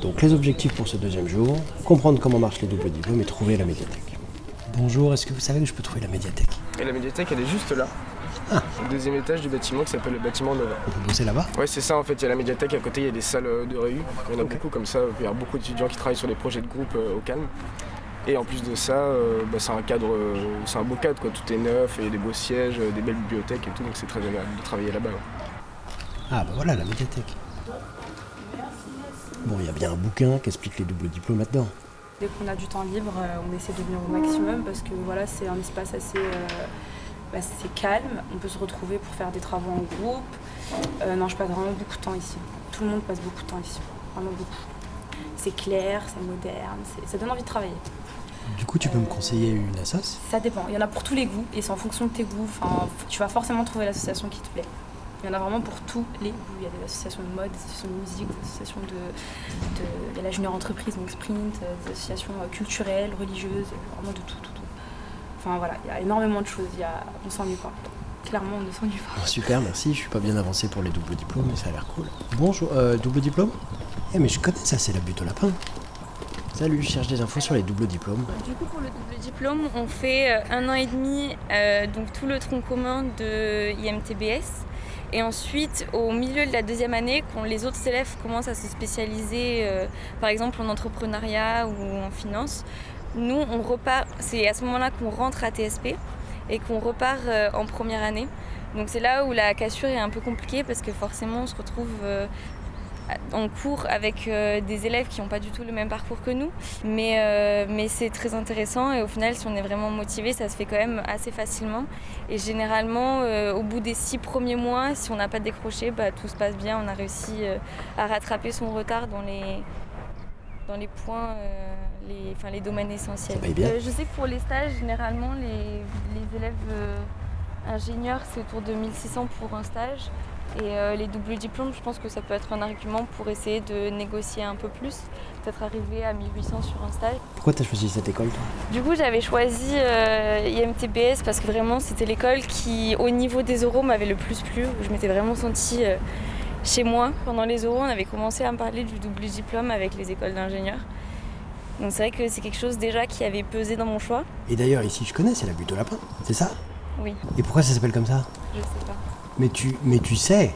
Donc les objectifs pour ce deuxième jour, comprendre comment marchent les doubles diplômes et trouver la médiathèque. Bonjour, est-ce que vous savez où je peux trouver la médiathèque? Et la médiathèque, elle est juste là. Au deuxième étage du bâtiment qui s'appelle le bâtiment Nova. On peut bosser là-bas? Ouais, c'est ça en fait, il y a la médiathèque, à côté il y a des salles de réu. Il y en a beaucoup comme ça, il y a beaucoup d'étudiants qui travaillent sur des projets de groupe au calme. Et en plus de ça, c'est un cadre, c'est un beau cadre quoi, tout est neuf, et il y a des beaux sièges, des belles bibliothèques et tout, donc c'est très agréable de travailler là-bas. Ouais. Ah bah voilà la médiathèque. Bon, il y a bien un bouquin qui explique les doubles diplômes là-dedans. Dès qu'on a du temps libre, on essaie de venir au maximum parce que voilà, c'est un espace assez calme. On peut se retrouver pour faire des travaux en groupe. Non, je passe vraiment beaucoup de temps ici. Tout le monde passe beaucoup de temps ici, vraiment beaucoup. C'est clair, c'est moderne, ça donne envie de travailler. Du coup, tu peux me conseiller une assoce? Ça dépend, il y en a pour tous les goûts et c'est en fonction de tes goûts. Enfin, tu vas forcément trouver l'association qui te plaît. Il y en a vraiment pour tous les goûts. Il y a des associations de mode, des associations de musique, des associations il y a la junior entreprise, donc Sprint, des associations culturelles, religieuses, vraiment de tout. Enfin voilà, il y a énormément de choses, on s'ennuie pas. Clairement, on ne s'ennuie pas. Oh, super, merci, je suis pas bien avancé pour les doubles diplômes, mais ça a l'air cool. Bonjour, double diplôme? Mais je connais ça, c'est la butte au lapin. Salut, je cherche des infos sur les doubles diplômes. Du coup, pour le double diplôme, on fait 1 an et demi, donc tout le tronc commun de IMTBS. Et ensuite, au milieu de la deuxième année, quand les autres élèves commencent à se spécialiser, par exemple en entrepreneuriat ou en finance, nous, on repart. C'est à ce moment-là qu'on rentre à TSP et qu'on repart en première année. Donc c'est là où la cassure est un peu compliquée parce que forcément, on se retrouve en cours avec des élèves qui n'ont pas du tout le même parcours que nous. Mais c'est très intéressant et au final, si on est vraiment motivé, ça se fait quand même assez facilement. Et généralement, au bout des 6 premiers mois, si on n'a pas décroché, tout se passe bien. On a réussi à rattraper son retard dans les points, les domaines essentiels. Je sais que pour les stages, généralement, les élèves ingénieurs, c'est autour de 1600 pour un stage. Et les doubles diplômes, je pense que ça peut être un argument pour essayer de négocier un peu plus, peut-être arriver à 1800 sur un stage. Pourquoi t'as choisi cette école, toi? Du coup, j'avais choisi IMTBS parce que vraiment, c'était l'école qui, au niveau des oraux, m'avait le plus plu. Je m'étais vraiment sentie chez moi. Pendant les oraux, on avait commencé à me parler du double diplôme avec les écoles d'ingénieurs. Donc c'est vrai que c'est quelque chose déjà qui avait pesé dans mon choix. Et d'ailleurs, ici, je connais, c'est la butte au lapin, c'est ça? Oui. Et pourquoi ça s'appelle comme ça? Je sais pas. Mais tu sais,